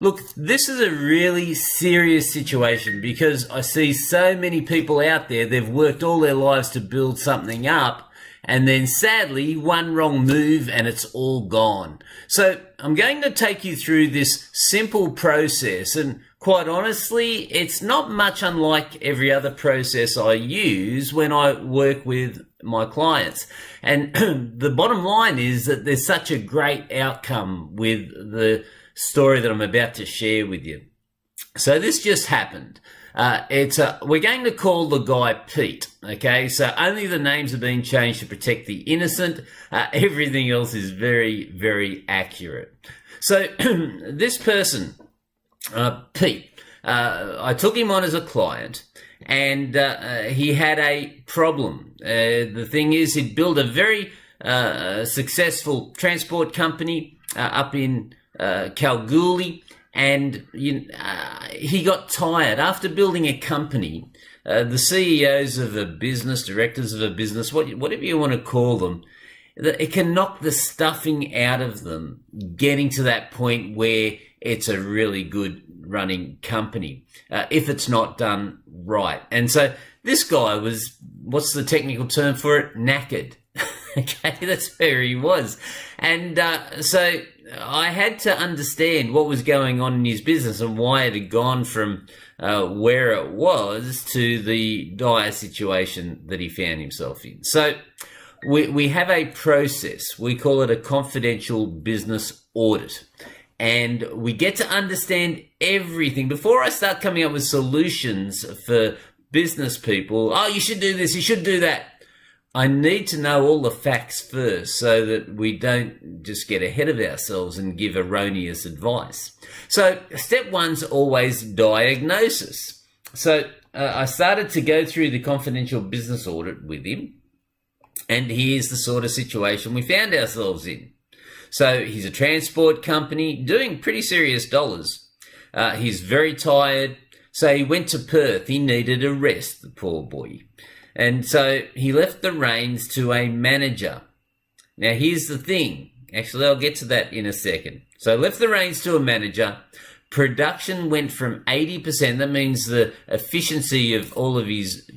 Look, this is a really serious situation because I see so many people out there, they've worked all their lives to build something up, and then sadly, one wrong move and it's all gone. So I'm going to take you through this simple process, and quite honestly, it's not much unlike every other process I use when I work with my clients. And the bottom line is that there's such a great outcome with the story that I'm about to share with you. So this just happened. We're going to call the guy Pete. Okay, so only the names have been changed to protect the innocent. Everything else is very, very accurate. So this person, Pete, I took him on as a client, and he had a problem. The thing is, he'd built a very successful transport company up in Kalgoorlie, and he got tired after building a company. The CEOs of a business, directors of a business, whatever you want to call them, it can knock the stuffing out of them getting to that point where it's a really good running company if it's not done right. And so this guy was, what's the technical term for it? Knackered. Okay, that's where he was. And so I had to understand what was going on in his business and why it had gone from where it was to the dire situation that he found himself in. So we have a process. We call it a confidential business audit. And we get to understand everything. Before I start coming up with solutions for business people, oh, you should do this, you should do that, I need to know all the facts first so that we don't just get ahead of ourselves and give erroneous advice. So step one's always diagnosis. So I started to go through the confidential business audit with him, and here's the sort of situation we found ourselves in. So he's a transport company doing pretty serious dollars. He's very tired. So he went to Perth. He needed a rest, the poor boy. And so he left the reins to a manager. Now, here's the thing. Actually, I'll get to that in a second. So left the reins to a manager. Production went from 80%, that means the efficiency of all of his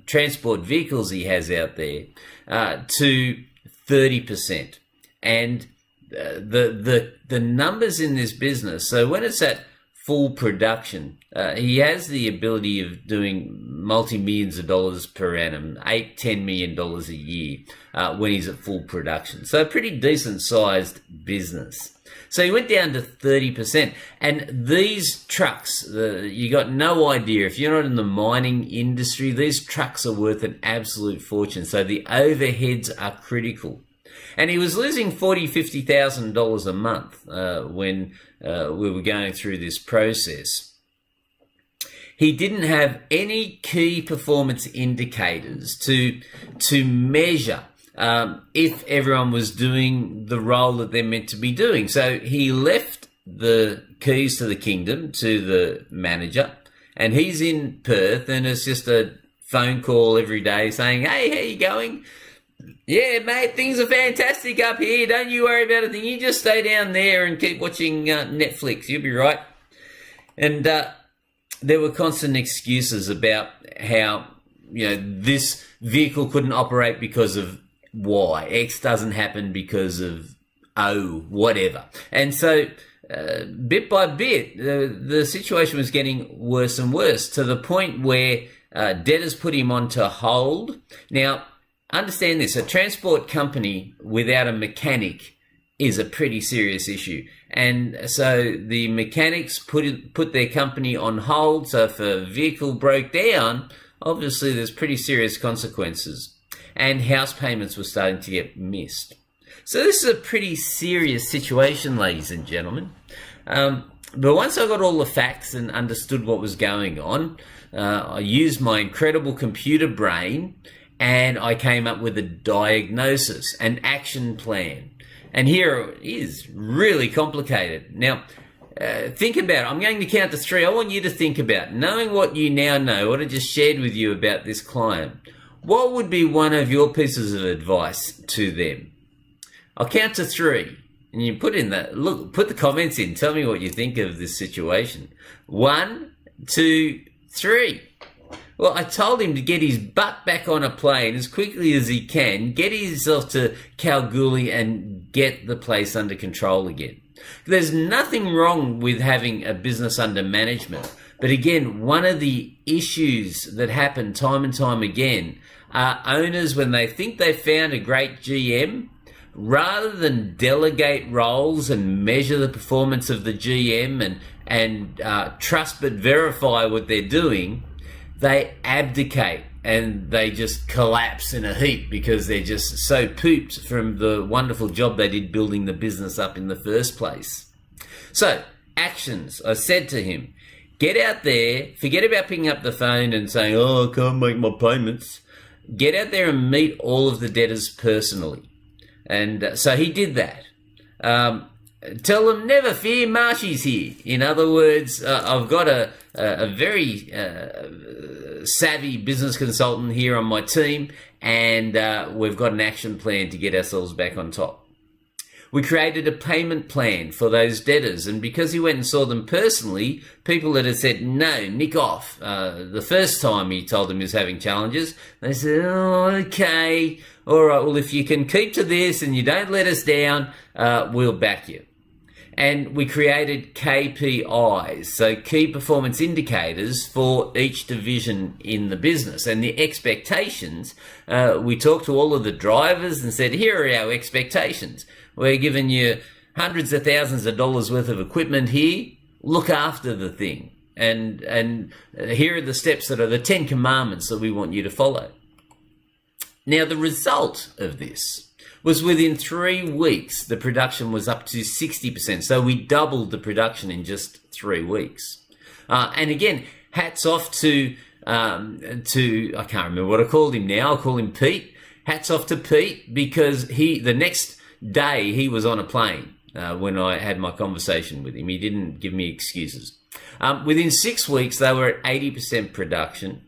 transport vehicles he has out there, to 30%. And the numbers in this business, so when it's at full production, he has the ability of doing multi-millions of dollars per annum, $8-10 million a year when he's at full production. So a pretty decent sized business. So he went down to 30%. And these trucks, you got no idea. If you're not in the mining industry, these trucks are worth an absolute fortune. So the overheads are critical. And he was losing $40,000, $50,000 a month when we were going through this process. He didn't have any key performance indicators to measure if everyone was doing the role that they're meant to be doing. So he left the keys to the kingdom to the manager, and he's in Perth, and it's just a phone call every day saying, hey, how you going? Yeah, mate, things are fantastic up here. Don't you worry about a thing. You just stay down there and keep watching Netflix. You'll be right. And there were constant excuses about how, this vehicle couldn't operate because of Y. X doesn't happen because of O, whatever. And so bit by bit, the situation was getting worse and worse to the point where debtors put him onto hold. Now, understand this, a transport company without a mechanic is a pretty serious issue. And so the mechanics put their company on hold. So if a vehicle broke down, obviously there's pretty serious consequences. And house payments were starting to get missed. So this is a pretty serious situation, ladies and gentlemen. But once I got all the facts and understood what was going on, I used my incredible computer brain, and I came up with a diagnosis, an action plan. And here it is, really complicated. Now, think about it. I'm going to count to 3. I want you to think about, knowing what you now know, what I just shared with you about this client, what would be one of your pieces of advice to them? I'll count to 3. And you put the comments in. Tell me what you think of this situation. 1, 2, 3. Well, I told him to get his butt back on a plane as quickly as he can, get himself to Kalgoorlie and get the place under control again. There's nothing wrong with having a business under management. But again, one of the issues that happen time and time again are owners, when they think they've found a great GM, rather than delegate roles and measure the performance of the GM and trust but verify what they're doing, they abdicate and they just collapse in a heap because they're just so pooped from the wonderful job they did building the business up in the first place. So, actions. I said to him, get out there, forget about picking up the phone and saying, oh, I can't make my payments. Get out there and meet all of the debtors personally. And so he did that. Tell them, never fear, Marshy's here. In other words, I've got a very savvy business consultant here on my team, and we've got an action plan to get ourselves back on top. We created a payment plan for those debtors, and because he went and saw them personally, people that had said, no, nick off, the first time he told them he was having challenges, they said, oh, okay, all right, well, if you can keep to this and you don't let us down, we'll back you. And we created KPIs, so key performance indicators for each division in the business. And the expectations, we talked to all of the drivers and said, here are our expectations. We're giving you hundreds of thousands of dollars worth of equipment here. Look after the thing. And here are the steps that are the 10 commandments that we want you to follow. Now, the result of this was within 3 weeks, the production was up to 60%. So we doubled the production in just 3 weeks. And again, hats off to I can't remember what I called him now. I'll call him Pete. Hats off to Pete, because the next day he was on a plane when I had my conversation with him. He didn't give me excuses. Within 6 weeks, they were at 80% production.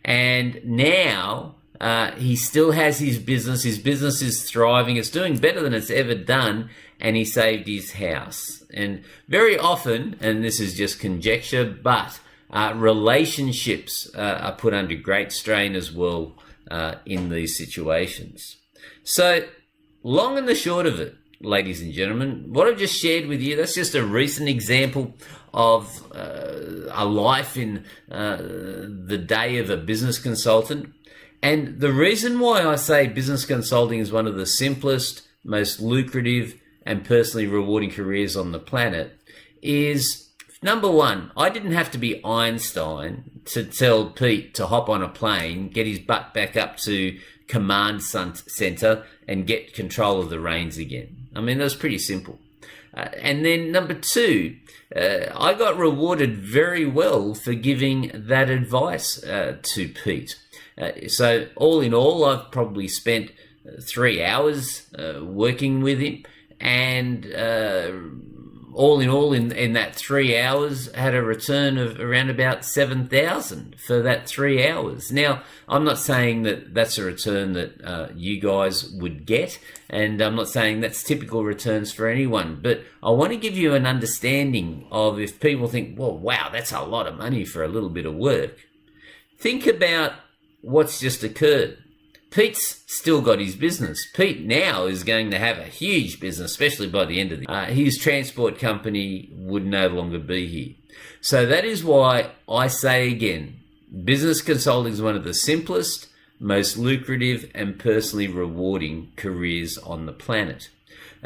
And now he still has his business. His business is thriving. It's doing better than it's ever done. And he saved his house. And very often, and this is just conjecture, but relationships are put under great strain as well in these situations. So, long and the short of it, ladies and gentlemen, what I've just shared with you, that's just a recent example of a life in the day of a business consultant. And the reason why I say business consulting is one of the simplest, most lucrative, and personally rewarding careers on the planet is, number one, I didn't have to be Einstein to tell Pete to hop on a plane, get his butt back up to command center, and get control of the reins again. I mean, that was pretty simple. And then number two, I got rewarded very well for giving that advice to Pete. So all in all, I've probably spent 3 hours working with him, and all in all, in that 3 hours, had a return of around about 7,000 for that 3 hours. Now, I'm not saying that that's a return that you guys would get, and I'm not saying that's typical returns for anyone, but I want to give you an understanding of, if people think, well, wow, that's a lot of money for a little bit of work. Think about what's just occurred. Pete's still got his business. Pete now is going to have a huge business, especially by the end of the year. His transport company would no longer be here. So that is why I say again, business consulting is one of the simplest, most lucrative, and personally rewarding careers on the planet.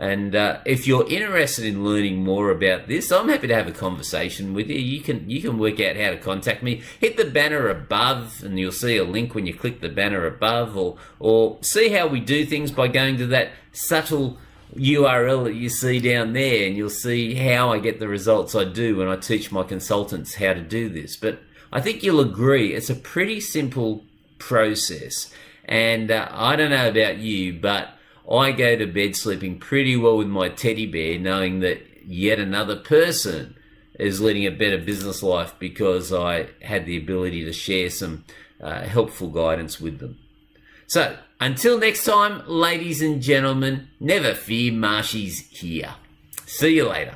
And if you're interested in learning more about this, I'm happy to have a conversation with you. You can work out how to contact me. Hit the banner above, and you'll see a link when you click the banner above, or see how we do things by going to that subtle URL that you see down there, and you'll see how I get the results I do when I teach my consultants how to do this. But I think you'll agree it's a pretty simple process. And I don't know about you, but I go to bed sleeping pretty well with my teddy bear, knowing that yet another person is leading a better business life because I had the ability to share some helpful guidance with them. So, Until next time, ladies and gentlemen, never fear, Marshy's here. See you later.